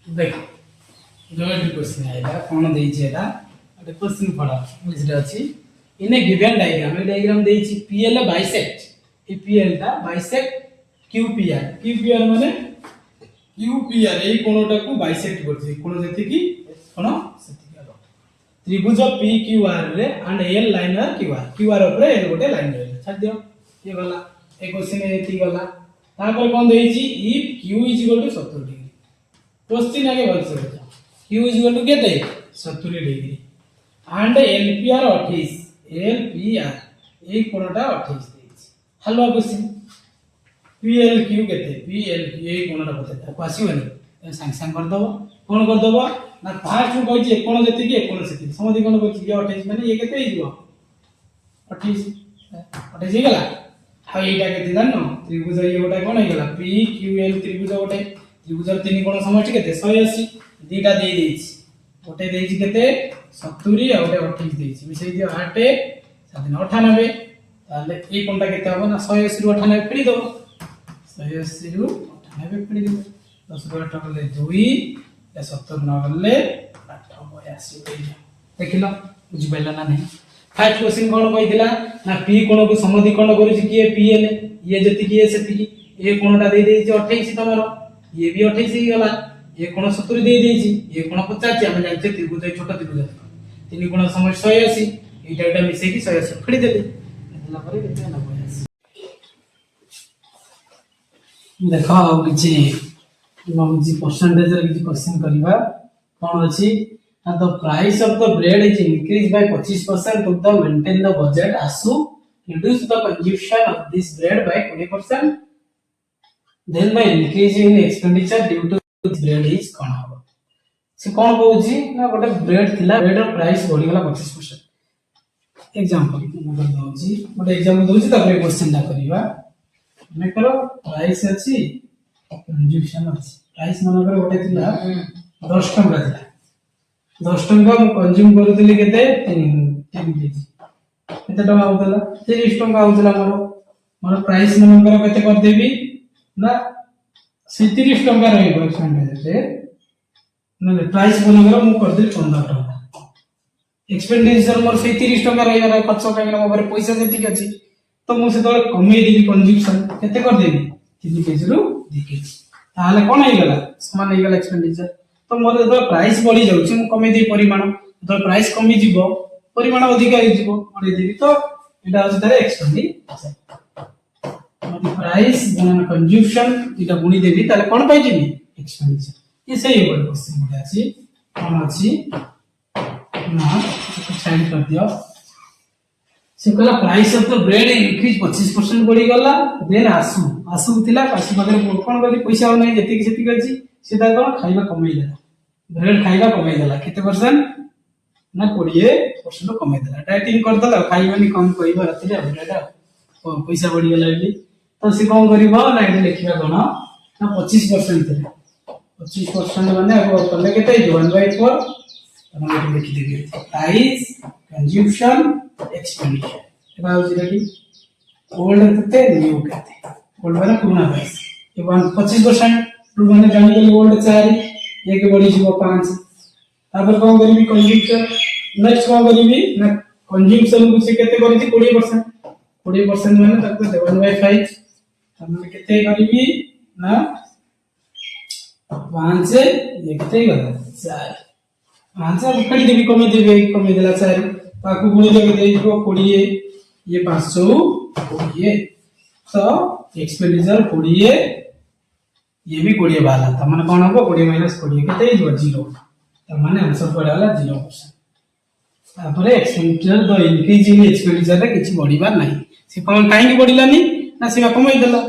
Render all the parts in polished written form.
देख जो क्वेश्चन आइला कौन देइछि एटा एटा क्वेश्चन पढ़ा इंग्लिश रे अछि इन ए गिवन डायग्राम ए डायग्राम देइछि पीएल बाइसेक्ट ए पीएल टा बाइसेक्ट क्यूपीआर माने क्यूपीआर ए कोणटा को बाइसेक्ट करछि कोण जेति की कोण सेति का त्रिभुज पीक्यूआर रे एंड एल लाइनर क्यूआर ऊपर एल गोटे लाइन रहला छाड़ दियो ये गला ए क्वेश्चन एति गला तापर कोन देइछि इफ q = 70 डिग्री क्वेश्चन आगे बोल सकते q = केते 70 डिग्री एंड LPR 28 LPR ए कोणटा 28 देइछि हलवा क्वेश्चन PLQ केते PLQ ए कोणटा बता को आसीबनी सांग सांग कर दबो कोन कर दबो ना फास्ट को कहछि कोन जति की कोन सेति समझि कोन कहछि 28 माने ये केते हिजो 28 ही गला हा एटा केते जानो त्रिभुज ये गोटा कोन हे गला PQL त्रिभुज गोटे त्रिभुज तीन कोण समष्टि केते 180 दीटा दे देइछि गोटे देइछि केते 70 आ गोटे 28 देइछि मिसै दियो 8 7 98 ताले ए कोणटा केते हो ना 180 रु 98 फेडी दो 180 रु 98 फेडी दो 10 रु 8 गले 2 या 70 न गले 882 पेज देखिलो बुझि पाइला ना नहीं फर्स्ट क्वेश्चन कोन कहिदिला ना p कोण को समद्विकोण करूछि कि pl ये जति कि सेति कि ए कोणटा दे देइछि 28 तमरो ये भी 28 ही गला ये कोण 70 दे देइछि ये कोण 50 हम जानते त्रिभुज छोटा त्रिभुज तीन कोण समय 180 एटा एटा मिसे कि 180 फेडी देले देला परे केते ना 82 देखो किछि नमजी परसेंटेज रे किछि क्वेश्चन करबा कोन अछि the price of the bread is increased by 25% to the maintain the budget asu reduce the consumption of this bread by 20% then by increase in expenditure due to this bread is कोन हो से कोन कहउजी ना गोटे bread थिला bread रो price बढ़ी गला 25% example मैं दउजी गोटे example दउजी तबरे question दा करबा मैं करो प्राइस अछि कंजम्पशन अछि प्राइस मनकर गोटे थिला 10 टका थिला 10 टका मु कंज्यूम करथली केते 3 केजी केते टका होतला 30 टका होतला मोर प्राइस मनकर केते कर देबी ना 30 टका रहइबो एक्सपेंडिचर से ना प्राइस मनकर मु कर दे 15 टका एक्सपेंडिचर मोर 30 टका रहइबा खर्च काइना मोर पैसा जति अछि तो मु से तो कमे देबी कंज्यूमशन केते कर देबी 3 केजी रु 2 केजी ताले कोन हे गला समान हे गला एक्सपेंडिचर तो मोर जो प्राइस बढ़ी जाउछि मु कमे दे परिमाण तो प्राइस कमी जिवो परिमाण अधिक हे जिवो बढ़ी देबी तो एटा होछि तारे एक्सपेंडिचर मतलब प्राइस गुणन कंजम्पशन एटा गुणी देबी ताले कोन पाइ जिवि एक्सपेंडिचर ये सही है क्वेश्चन मोटा अछि कोन अछि ना साइड कर दियो से कहला price of the bread increase 25% बढ़ी गला देन आसु थिला पासी बगरे कोन गली पैसा नै जति सेति अछि सीधा कोन खाइबा कमै देला ब्रेड खाइबा कमै देला केते परसेंट ना 20% कमै देला डाइटिंग कर देला खाइबानी कम कहिबा राति रे ब्रेड पैसा बढ़ी गला बली तो से कोन करिबो ना एटा लिखिबा कोन ना 25% थे 25% माने अब कले केते 1/4 हम एटा लिखि देबे प्राइस कंजम्पशन एक्सपेंडिचर एबा हो जेकी ओल्ड केते न्यू केते ओल्ड माने पुराना प्राइस ए 25% टू माने जानि के ओल्ड 4 एक बड़ी जीवो 5 तापर कोन करिवि कंजम्पशन नेक्स्ट कोन करिवि ना कंजम्पशन को से केते करिति 20% माने तक 1/5 हमने केते करिवि ना 5 से ये केते गला 4 5 से कडी देबी कमे देला 4 ताकू गुणी देबे देइबो 20 ये 500 20 तो एक्सपेंडिचर 20 ये भी 20 वाला त माने कोन हो 20 - 20 केते हो 0 त माने आंसर पड़ा वाला 0%। तापर expenditure the increase in expenditure रे किछि बढ़ीबा नाही से कोन काहे की बढ़िलानी ना से कमाई देला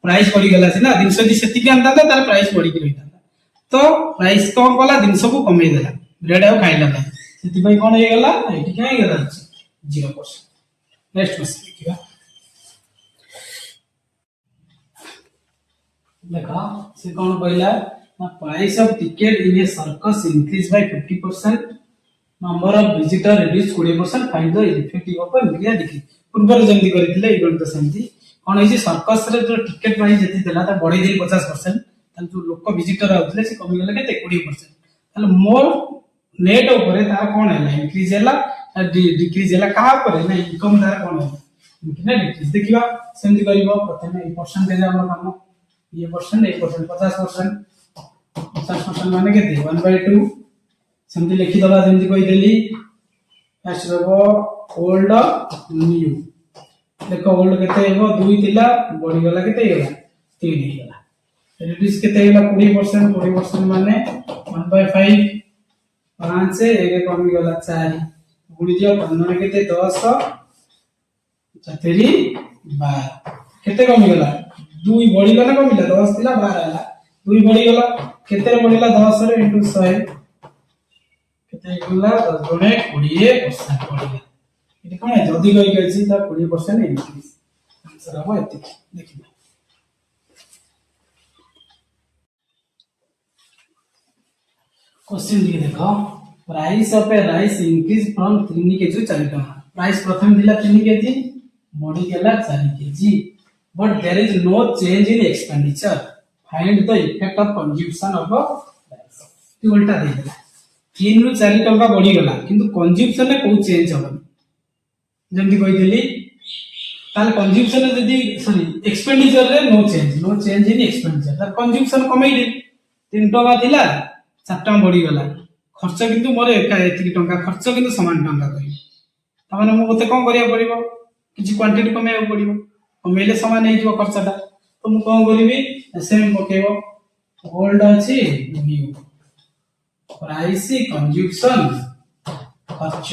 प्राइस बढ़ी गला से ना दिन से सेति के अंदा तार प्राइस बढ़ी के रहिता तो प्राइस कम कला दिन सब कमाई देला ब्रेड आ खाइला नाही सेति भाई कोन हे गला एठी काहे गला 0%। नेक्स्ट क्वेश्चन देखिबा देखा से कौन कहला ना price of ticket in A circus increase by 50% number of visitor reduce 20% find the effective of increase decrease पूर्व जंदी करथिले ई गणित सेंती कोन है सर्कस रे जो टिकट प्राइस जति देला ता बढ़ी दे 50% ताले जो लोक विजिटर आउतले से कमी गेले केते 20%। ताले मोर नेट ऊपर तार कोन हैला इंक्रीज हैला डिक्रीज हैला कहा पर ना इनकम तार कोन हैला इनकम डिक्रीज देखिबा सेमति करिवो प्रथमे ए परसेंटेज हमर काम ये परसेंट 50% 50% माने केते 1/2 सेमति लिखि दबा सेमति कहि देली फर्स्ट रबो ओल्ड न्यू देखो ओल्ड केते हेबो 2 थिला बढी गला केते हेला 3 हेला रिड्यूस केते हेला 20% माने 1/5 5 से 1 कमी गला 4 गुणी दियो 15 केते 10 चतरी 12 केते कमी गला 2 बढी गला कमिला 10 थिला 12 हैला 2 बढी गला केते रे बढिला 10 रे * 100 केते गला 10 गुणे 20% बढिला एटी कोन जदी गई गछि ता 20% इंक्रीज आंसर हो एति देखिबा क्वेश्चन दिए देखो price of A rice increase from 3 KG 4 टका प्राइस प्रथम दिला 3 केजी बॉडी गेला 4 KG but there is no change in expenditure find the effect of consumption of rice ती उल्टा दे देला 3 रु 4 टका बॉडी गेला किंतु कंजम्पशन में कोई चेंज होबनी जंदी कहि देली ताल कंजम्पशन जदी सॉरी एक्सपेंडिचर रे नो चेंज इन एक्सपेंडिचर तार कंजम्पशन कमाई दे 3 टका दिला 4 टका बढी गला खर्च किंतु मोर एति टका खर्च किंतु समान टका कहि तमाने मो मते कोन करिया पड़िबो किछि क्वांटिटी कमेया पड़िबो कमेले समान हे जो खर्चटा तो मु कोन करिवि सेम पकेबो ओल्ड अछि न्यू प्राइस कंजम्पशन खर्च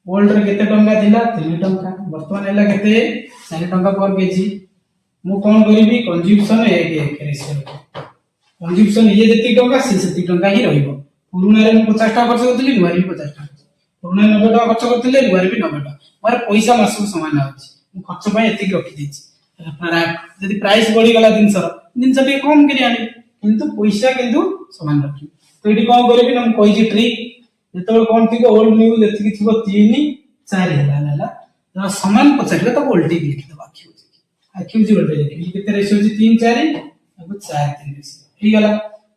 ओल्ड रे केते टका दिला 3 टका वर्तमान हैला केते 4 टका पर केजी मु कोन करिवि कंजम्पशन 1 रेशियो कंजम्पशन ये जति टका से जति टका ही रहइबो पुरुना रे 50 टका खर्च करथिली नुआर भी 50 टका पुरुना 90 टका खर्च करथिले नुआर भी 90 टका मार पैसा मासु समान आउची मु खर्च पय एति रखि देछि जदि प्राइस बढ़ी गला दिन से कम करी आनी किंतु पैसा किंतु समान रखी तो एटी कोन करबी हम कहि जे ट्रिक जेतबे कोन थिको ओल्ड न्यू जति थिको 3 4 हैला समान पचारे तो उल्टी लिखि दबा आखिउ जी उल्टे लिखि केते रेशियो 3 4 अब 4 3 रेशियो ठीक गला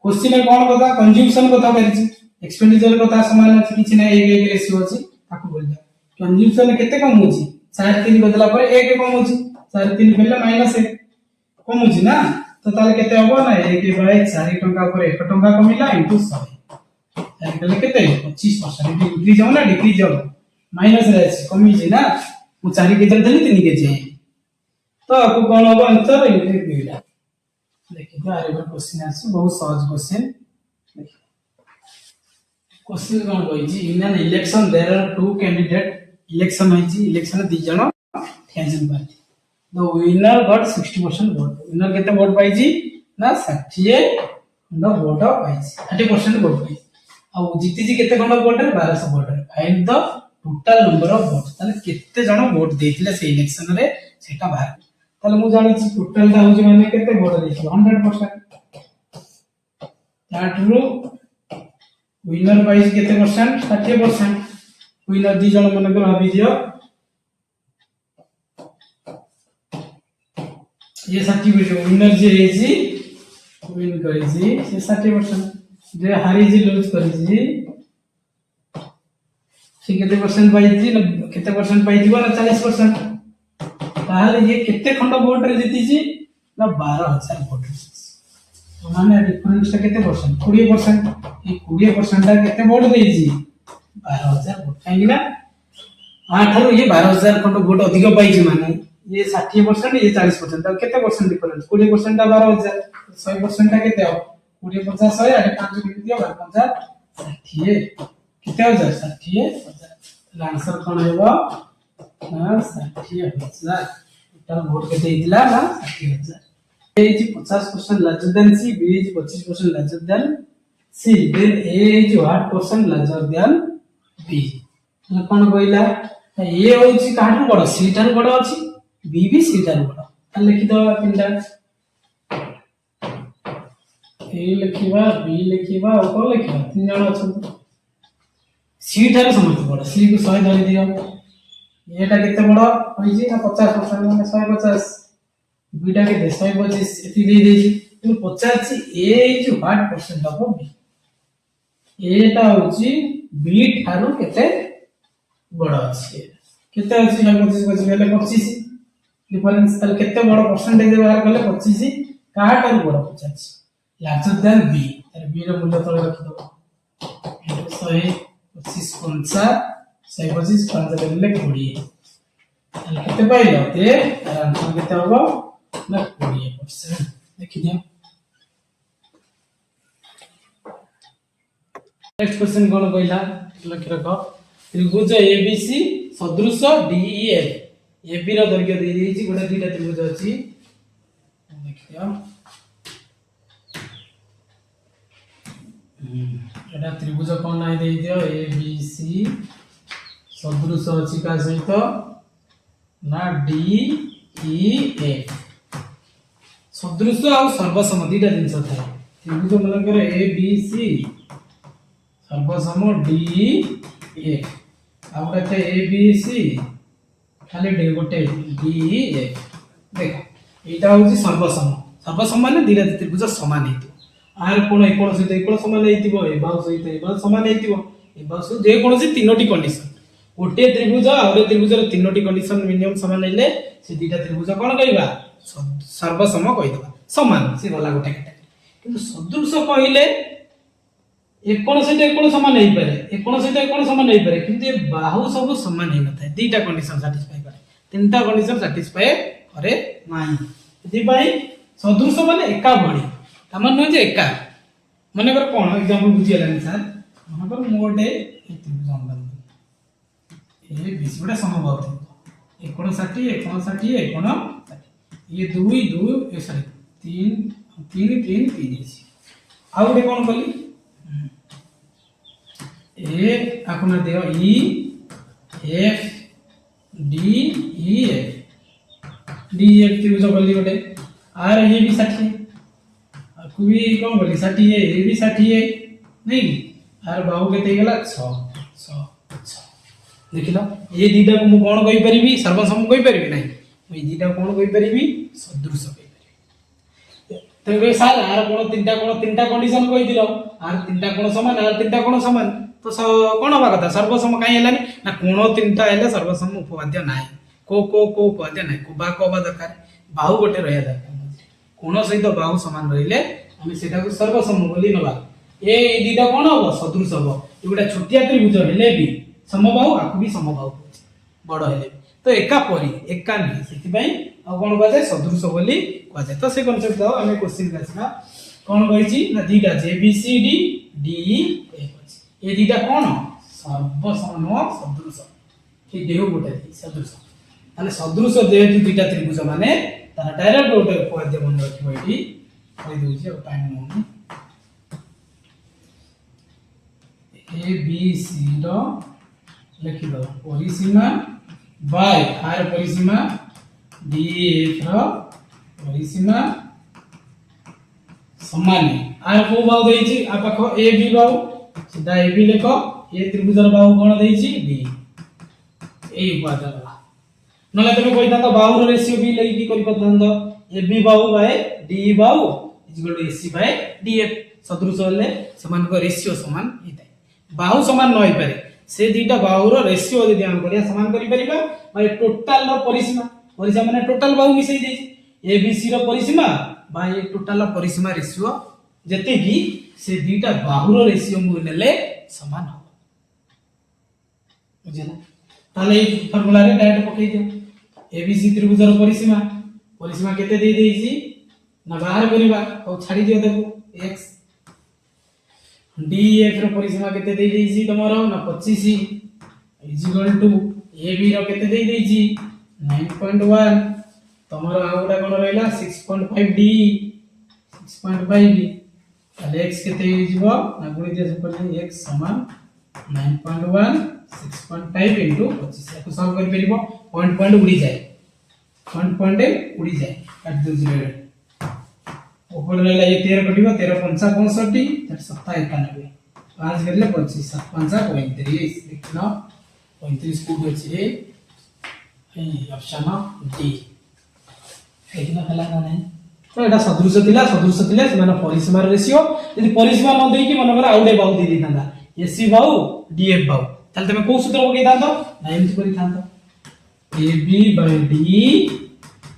क्वेश्चन में कोन कथा कंजम्पशन कथा करिछि एक्सपेंडिचर कथा समान अछि किछि नै 1 1 रेशियो अछि ताको बोल जा कंजम्पशन केते कम होछि 4 3 बदला पर 1 कम होछि 4 3 बेला -1 कम होछि ना तो ताले केते हबो ना 1 बाय 4 टका पर 1 टका कमिला इनटू 100 ताले केले केते 25% इंक्रीज हो ना डिक्रीज हो माइनस रे अछि कमी छै ना मु 4 केजी देली 3 केजी तो आपको कोन हबो आंसर इंक्रीज देला देखिए आरे बार क्वेश्चन आसी बहुत सहज क्वेश्चन देखिए क्वेश्चन कोन होई जी in an election there are two candidate election होई जी इलेक्शन दी जण ठेजन party the winner got 60% vote winner केते वोट पाई जी ना 60 नो वोट पाई 30% वोट पाई आ जीती जी केते खंड वोट रे 1200 वोट रे find the total number of vote ताले केते जण वोट देथिले से इलेक्शन रे सेटा बाहर ताले मु जानि छी टोटल दा होजे माने केते वोट देछि 100% ताटरू विनर पाइस केते परसेंट 60% विनर दी जण मन को भाबी दियो ये 60% विनर जे है जी विन करी जी से 60% जे हारी जी लूज करी जी से केते परसेंट पाई जी केते परसेंट पाई दिबो ना 40% ताले ये केते खंड वोट रे जीती जी ना 12000 वोट तो माने डिफरेंस ता केते परसेंट 20% ये 20% ता केते वोट देई जी 12000 वोट काहे ना आठारो ये 12000 खंड वोट अधिक पाई जी माने ये 60% ये 40% ता केते परसेंट डिफरेंस 20% ता 12000 100% ता केते हो 20 50 100 8 5 मिनट दियो 50 60 केते हो 60 आंसर कोन हेबो ना 60000 टोटल वोट केते दिला ना 60000 A is 50% larger than C, B is 25% larger than C, then A is what percent larger than B? मतलब कौन कोइला A होची काटू बड़ C टार बड़ अछि B भी C टार बड़ त लिखि दो तीनटा A लिखिबा B लिखिबा और कोन लिखिबा तीन जण अछन C टार समस्त बड़ C को 100 धरि दियो एटा केते बड़ होई जी ना 50% माने 150 बीटा के 125 एति दे देजी କିନ୍ତୁ ପଚାରିଛି A is what percent of B? A ଟା ହଉଛି B ଠାରୁ କେତେ ବଡ ଅଛି? କେତେ ଅଛି ନା 25 ହେଲେ 25 डिफरेंस ताले केते बड़ परसेंटेज बाहर कले 25 काहा ठाରୁ बड़ पचाछि लार्जर देन B तार B ର मूल्य तळे रखि दबो 125 पंचा 125 पंचा देले 20 ताले केते पाइलो ते तार आंसर केते होबो ना 20% देखि दियो नेक्स्ट क्वेश्चन कोन कहला लक्ष्य रखो त्रिभुज ABC सदृश DEF AB ର दৈर्घ्य दे देछि गोटे दुईटा त्रिभुज अछि देखियो एटा त्रिभुज कोन नाइ दे दियो ABC सदृश अछि का सहित ना DEF सदृश आ सर्वसम दुईटा जिंस थाए त्रिभुज मनकर ABC सर्वसम DEF आ गोटे ABC खाली डे गोटे DEF देखो एटा होची सर्वसम सर्वसम माने दिरा त्रिभुज समान हेतु आर कोन एक कोन सहित एक कोन समान हेतिबो ए बाहु सहित ए बाहु समान हेतिबो ए बाहु सहित जे कोनसी तीनोटी कंडीशन गोटे त्रिभुज और त्रिभुजर तीनोटी कंडीशन मिनिमम समान हेले से दिटा त्रिभुज कोन कहबा सर्वसम कहिदबा समान से गला गोटे किंतु सदृश कहिले एक कोन सहित एक कोन समान नहीं पारे एक कोन सहित एक कोन समान नहीं पारे किंतु ये बाहु सब समान नहीं नथाय दीटा कंडीशन सैटिस्फाई करे तीनटा कंडीशन सैटिस्फाई करे नाही एथि पई सदृश माने एका भणी तमन न जे एका माने कर कोन एग्जांपल बुझियलानी सर माने कर मोटे ए त्रिभुज अंदर ए बीच बडा समबाहु त्रिभुज एक कोन 60 एक कोन 60 एक कोन 60 ये 2 2 ए सॉरी 3 3 3 3 आ गोटे कोन कली ए आकुना देव E F D E F D F त्रिभुज गली गोटे आर ये भी 60 आकु भी कोन गली 60 है ए भी 60 है नहीं आर बाहु केते गेला 6 6 6 देखिलो ये दीटा को मु कोन कहि परिबी सर्वसम कहि परिबी नहीं मु दीटा कोन कहि परिबी सदृश कहि परिबी तो वे सार आर कोन तीनटा कंडीशन कहि दिलो आर तीनटा कोन समान आर तीनटा कोन समान तो कोन होबा कथा सर्वसम काई हेलानी ना कोन तीनटा हेले सर्वसम उपवाद्य नाही को उपवाद्य नाही को बा को बा दरकार बाहु गोटे रहया दरकार कोन सहित बाहु समान रहिले हम सेटा को सर्वसम बोली नबा ए दीटा कोन होबो सदृश होबो एगुडा छोटिया त्रिभुज हेले भी समबाहु आकु भी समबाहु बड़ हेले तो एका परी एका नहीं सेति पई आ कोन कहै सदृश बोली कहै तो से कांसेप्ट दाओ हमें क्वेश्चन कासना कोन कहिछि ना दीटा ABCD DE ये दीटा कोन सर्वसम सदृश कि देह गोटे सदृश ताले सदृश जेहेतु दीटा त्रिभुज माने तार डायरेक्ट गोटे उपवाद्य मन रखिबो एठी कहि दोछि और टाइम नोनी ABC रो लिखि दो परिसीमा बाय आर परिसीमा DF रो परिसीमा समान आर को बाहु देछि आ पाखो AB बाहु सीधा AB लेखो ये त्रिभुजर बाहु कोन देछि B ए उपादान नले तमे कहिता तो बाहुर रेशियो B लई की करि पतंद AB बाहु बाय DE बाहु equal to AC by DF सदृश होले समान को रेशियो समान हेतै बाहु समान न होई पारे से दीटा बाहुर रेशियो यदि हम करिया समान करि परिबा बाय टोटल रो परिसीमा परिसीमा माने टोटल बाहु मिसै देछि ABC रो परिसीमा बाय टोटल परिसीमा रेशियो जते की से दीटा बाहुर रेशियो मु नेले समान हो बुझला ताले ई फार्मूला रे डायरेक्ट पकई दियो ABC त्रिभुजर परिसीमा परिसीमा केते दे देछि ना बाहर करिबा और छाडी दियो देखो x DF रो परिसीमा केते दे देछि तमरो ना 25 इज इक्वल टू AB रो केते दे देछि 9.1 तमरो आउडा कोन रहला 6.5 D 6.5 D ताले x केते हिजबो ना गुणी दे सपने x समान 9.1 6.5 into 25 को सॉल्व कर परिबो पॉइंट उड़ी जाए पॉइंट उड़ी जाए काट दो 0 ऊपर रहला ये 13 कटिबो 13 5 65 7 91 5 करले 25 7 5 35 लिखना 35 को अछि ए ऑप्शन डी देखना हला ना नहीं तो एटा सदृश थिला से माने परिसीमार रेशियो यदि परिसीमा न देई कि मनकर आउडे बाहु दे दिथांदा एसी बाहु डीएफ बाहु ताले तमे को सूत्र पके दांतो ना एमति करि थांतो AB by D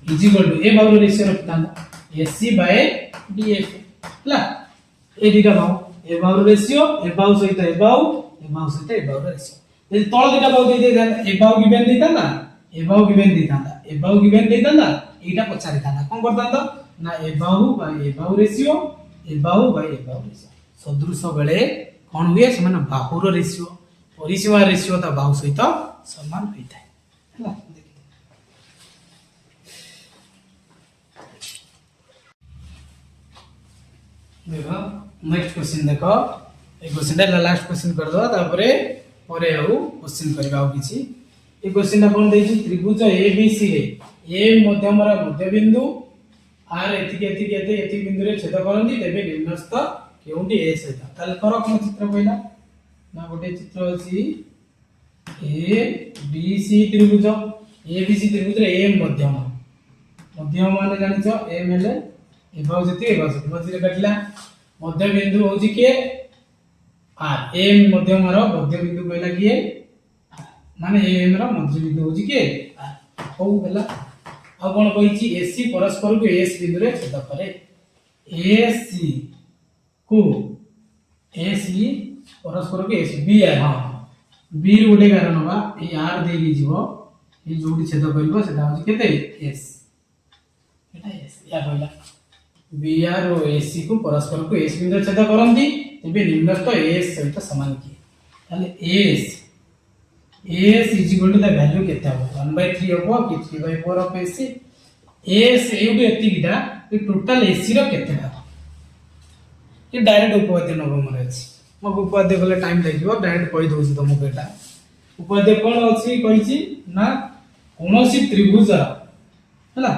is equal to A Bahu ratio रखतांदा AC by DF La A दिटा Bahu A Bahu ratio A बाहु सहित ए बाहु सहित ए बाहु रेशियो यदि तळ दिटा बाहु दे दे ए बाहु गिवन देतांदा ए बाहु गिवन देतांदा एटा पछारी थांदा कोन करतांदा ना ए बाहु रेशियो सदृश बेले कोन हुए से माने बाहुर रेशियो परिसीमा रेशियो ता बाहु सहित समान होइथाय हला देखो नेक्स्ट क्वेश्चन देखो ए क्वेश्चन ला लास्ट क्वेश्चन कर दो तापरे परे आउ क्वेश्चन करबा किछि ए क्वेश्चन कोन देछि त्रिभुज एबीसी रे ए मध्यमरा मध्य बिंदु आर एति बिंदु रे छेद करंदी तेबे निम्नस्थ केउंटी ए सहित ताल कर कोन चित्र पहिला ना गोटे चित्र अछि ए बी सी त्रिभुज ए बी सी त्रिभुज रे ए मध्यम माने जानिछो ए मेले ए बाउ जति मध्य रे काटला मध्य बिंदु होछि के आर ए मध्यमर मध्य बिंदु कहला कि माने ए रो मध्य बिंदु होछि के हो गेला अब कोन कहिछि एसी परस्पर को एस बिंदु रे छेद करे एसी को एसी परस्पर को एसी बी आर हां बी रे गोटे कारण बा ए आर दे दी जीवो ए जोडी छेद करबो सेटा होछि केते एस एटा एस या कहला बी आर और एसी को परस्पर को एस बिंदु छेद करंती तेबे निम्नस्थ एस सहित समान की ताले S is equal to the value केते हो 1/3 हो कि 3/4 ऑफ AC एस एउडी एतिकिटा ए टोटल AC रो केते हो ये डायरेक्ट उपपाद्य नबो मरे अछि मो उपपाद्य गले टाइम लागिवो डायरेक्ट कहि दोछि तमो केटा उपपाद्य कोन अछि कहिछि ना कोनोसी त्रिभुज हला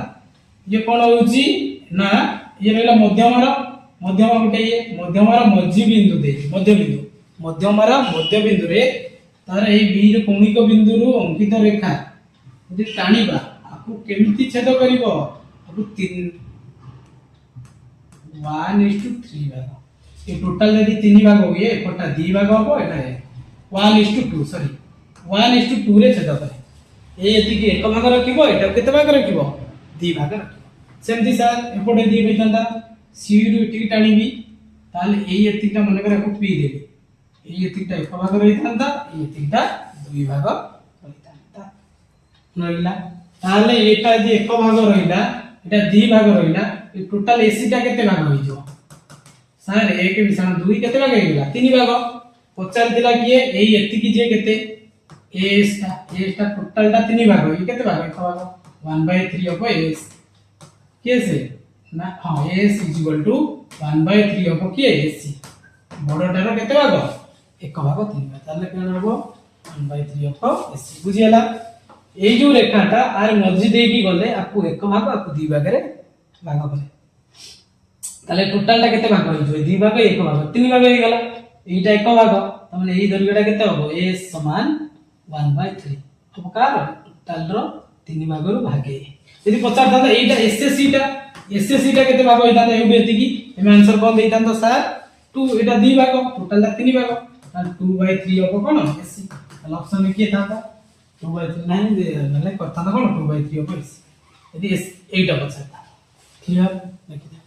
ये कोन होउछि ना ये रहला मध्यम गोटे ये मध्यमरा मध्य बिंदु रे तार ए बी रे कोणिक बिंदु रु अंकित रेखा यदि टाणीबा आपको केमिति छेद करिवो आपको 3 1:3 भाग ये टोटल यदि 3 भाग हो ये एकोटा 2 भाग हो एटा 1:2 सॉरी 1:2 रे छेद करे ए यदि के एक भाग रखिबो एटा केते भाग रखिबो 2 भाग रखिबो सेमति सर एपोटे 2 होइतंदा सी रु एटी टाणीबी ताले ए एतिका मन करे को पी देबे एतिकटा एक भाग रहितांता एतिकटा 2 भाग रहितांता नइला ताले एटा जे एक भाग रहिला एटा 2 भाग रहिला ए टोटल एसी टा केते भाग होइजो सर 1 विषण 2 केते भाग हेला 3 भाग पचार दिला किए एई एतिकी जे केते एस टा टोटल टा 3 भाग होई केते भाग एक भाग 1/3 ऑफ एस केसे ना हां S is equal to 1/3 of के एसी बड़टार केते भाग एक भाग 3 भाग ताले केन हबो 1/3 ऑफ एसी बुझियला ए जो रेखाटा आर मझी देकी गले आपको एक भाग आपको 2 भाग रे भाग करे ताले टोटल टा केते भाग होइजो 2 भाग एक भाग 3 भाग हे गला एटा एक भाग तमने एई दर्घ्यटा केते हबो a समान 1/3 अब कार टोटल रो 3 भाग रो भागे यदि 50 था एटा एसएससी टा केते भाग होइता एउ बेति की एमे आंसर कोन देइता तो सर 2 एटा 2 भाग टोटल टा 3 भाग 2/3 ऑफ कोन एससी ऑप्शन में के था 2/3 नहीं दे नले करता कोन 2/3 ऑफ एससी यदि 8 बचता क्लियर देखिए